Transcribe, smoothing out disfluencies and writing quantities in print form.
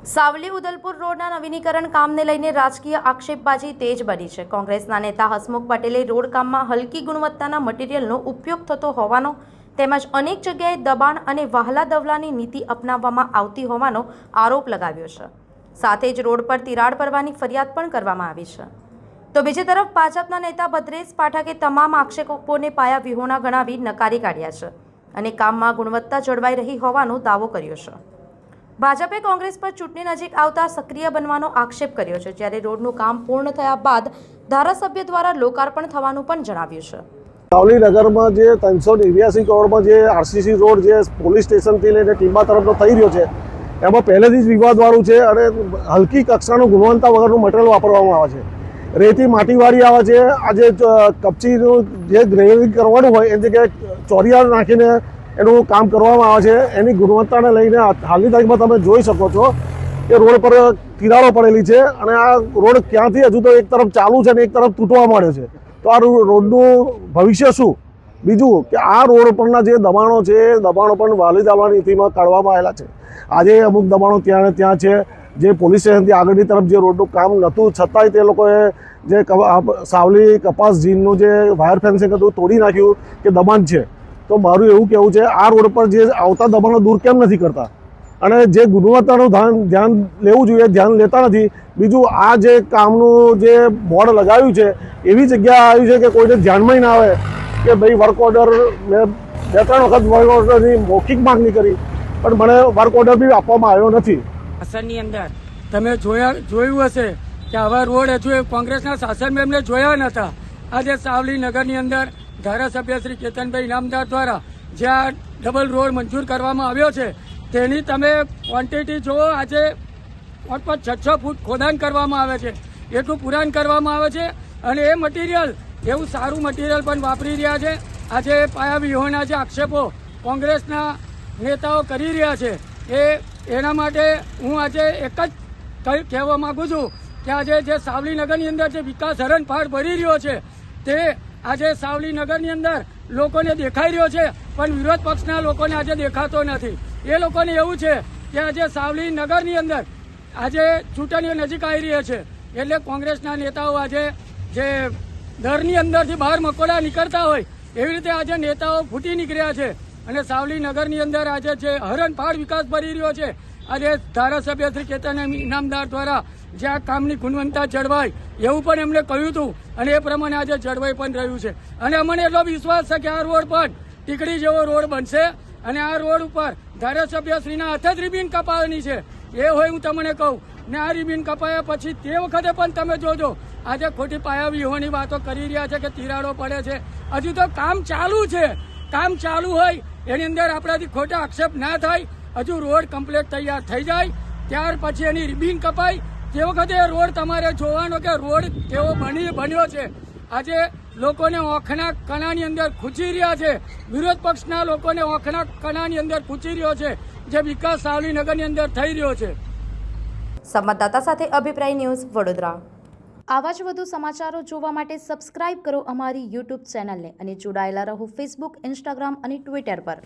સાવલી ઉદલપુર રોડના નવીનીકરણ કામને લઈને રાજકીય આક્ષેપબાજી તેજ બની છે। કોંગ્રેસના નેતા હસમુખ પટેલે રોડ કામમાં હલકી ગુણવત્તાના મટીરીયલનો ઉપયોગ થતો હોવાનો તેમજ અનેક જગ્યાએ દબાણ અને વહાલા દવલાની નીતિ અપનાવવામાં આવતી હોવાનો આરોપ લગાવ્યો છે। સાથે જ રોડ પર તિરાડ પડવાની ફરિયાદ પણ કરવામાં આવી છે। તો બીજી તરફ ભાજપના નેતા ભદ્રેશ પાઠકે તમામ આક્ષેપોને પાયા વિહોણા ગણાવી નકારી કાઢ્યા છે અને કામમાં ગુણવત્તા જળવાઈ રહી હોવાનો દાવો કર્યો છે। ભાજપે કોંગ્રેસ પર ચૂંટણી નજીક આવતા સક્રિય બનવાનો આક્ષેપ કર્યો છે, જ્યારે રોડનું કામ પૂર્ણ થયા બાદ ધારાસભ્ય દ્વારા લોકાર્પણ થવાનું પણ જણાવ્યું છે। સાવલી નગરમાં જે 389 કરોડમાં જે આરસીસી રોડ જે પોલીસ સ્ટેશનથી લઈને ટીંબા તરફનો થઈ રહ્યો છે, એમાં પહેલેથી જ વિવાદવાળું છે અને હલકી કક્ષાનું ગુણવત્તા વગરનું મટીરિયલ વાપરવામાં આવે છે। રેતી માટીવાળી આવે છે। આજે કપચીનું જે ગ્રેવિંગ કરવાનું હોય એ જગ્યાએ ચોરિયાળ નાખીને એનું કામ કરવામાં આવે છે। એની ગુણવત્તાને લઈને હાલની તારીખમાં તમે જોઈ શકો છો કે રોડ પર તિરાડો પડેલી છે અને આ રોડ ક્યાંથી હજુ તો એક તરફ ચાલુ છે અને એક તરફ તૂટવા માંડ્યો છે। તો આ રોડનું ભવિષ્ય શું? બીજું કે આ રોડ પરના જે દબાણો છે એ દબાણો પણ વાલી દાવાની નીતિમાં કાઢવામાં આવેલા છે। આજે અમુક દબાણો ત્યાં છે, જે પોલીસ સ્ટેશનથી આગળની તરફ જે રોડનું કામ નહોતું છતાંય તે લોકોએ જે સાવલી કપાસ જીનનું જે વાયર ફેન્સિંગ હતું તોડી નાખ્યું કે દબાણ છે। તો મારું એવું કહેવું છે, આ રોડ પર જે આવતા દબાણો દૂર કેમ નથી કરતા અને જે ગુણવત્તાનું ધ્યાન લેવું જોઈએ ધ્યાન લેતા નથી। બીજું આ જે કામનું જે બોર્ડ લગાવ્યું છે એવી જગ્યા આવ્યું છે કે કોઈને ધ્યાનમાં ના આવે કે ભાઈ વર્ક ઓર્ડર મેં 2-3 વખત વર્ક ઓર્ડરની મૌખિક માંગણી કરી પણ મને વર્ક ઓર્ડર બી આપવામાં આવ્યો નથી। શાસનની અંદર તમે જોયું હશે કે આવા રોડ હજુ કોંગ્રેસના શાસનમાં એમને જોયા નહોતા। આજે સાવલી નગરની અંદર ધારાસભ્ય શ્રી કેતનભાઈ ઇનામદાર દ્વારા જ્યાં ડબલ રોડ મંજૂર કરવામાં આવ્યો છે તેની તમે ક્વોન્ટિટી જુઓ। આજે 5-6 ફૂટ ખોદાણ કરવામાં આવે છે, એટલું પુરાણ કરવામાં આવે છે અને એ મટીરિયલ એવું સારું મટીરિયલ પણ વાપરી રહ્યા છે। આજે પાયા વિહોણા જે આક્ષેપો કોંગ્રેસના નેતાઓ કરી રહ્યા છે એના માટે હું આજે એક જ કહેવા માંગુ છું કે આજે જે સાવલી નગરની અંદર જે વિકાસ હરણફાળ ભરી રહ્યો છે તે આજે સાવલી નગરની અંદર લોકોને દેખાઈ રહ્યો છે પણ વિરોધ પક્ષના લોકોને આજે દેખાતો નથી। એ લોકોને એવું છે કે આજે સાવલી નગરની અંદર આજે ચૂંટણીઓ નજીક આવી રહી છે એટલે કોંગ્રેસના નેતાઓ આજે જે દરની અંદરથી બહાર મકોડા નીકળતા હોય એવી રીતે આજે નેતાઓ ફૂટી નીકળ્યા છે અને સાવલી નગરની અંદર આજે જે હરણફાળ વિકાસ ભરી રહ્યો છે આજે ધારાસભ્ય શ્રી કેતન ઇનામદાર દ્વારા જે આ કામની ગુણવત્તા જળવાય એવું પણ એમણે કહ્યું હતું અને એ પ્રમાણે આજે જળવાઈ પણ રહ્યું છે અને અમને એટલો વિશ્વાસ છે કે આ રોડ પર ટીકડી જેવો રોડ બનશે અને આ રોડ ઉપર ધારાસભ્યશ્રીના હાથે જ રિબીન કપાવાની છે એ હોય હું તમને કહું ને આ રિબીન કપાયા પછી તે વખતે પણ તમે જોજો આજે ખોટી પાયા વિહોણી વાતો કરી રહ્યા છે કે તિરાડો પડે છે। હજુ તો કામ ચાલુ છે, કામ ચાલુ હોય એની અંદર આપણાથી ખોટા આક્ષેપ ના થાય। હજુ રોડ કમ્પ્લીટ તૈયાર થઈ જાય ત્યાર પછી એની રિબીન કપાય તે વખતે રોડ તમારે જોવાનો કે રોડ કેવો બન્યો છે। આજે લોકોને ઓખના કણાની અંદર ખૂંચી રહ્યા છે, વિરોધ પક્ષના લોકોને ઓખના કણાની અંદર ખૂંચી રહ્યો છે જે વિકાસ સાવલી નગરની અંદર થઈ રહ્યો છે। સંવાદદાતા સાથે અભિપ્રાય ન્યૂઝ વડોદરા। આવા જ વધુ સમાચારો જોવા માટે સબસ્ક્રાઇબ કરો અમારી યુટ્યુબ ચેનલને અને જોડાયેલા રહો ફેસબુક, ઇન્સ્ટાગ્રામ અને ટ્વિટર પર।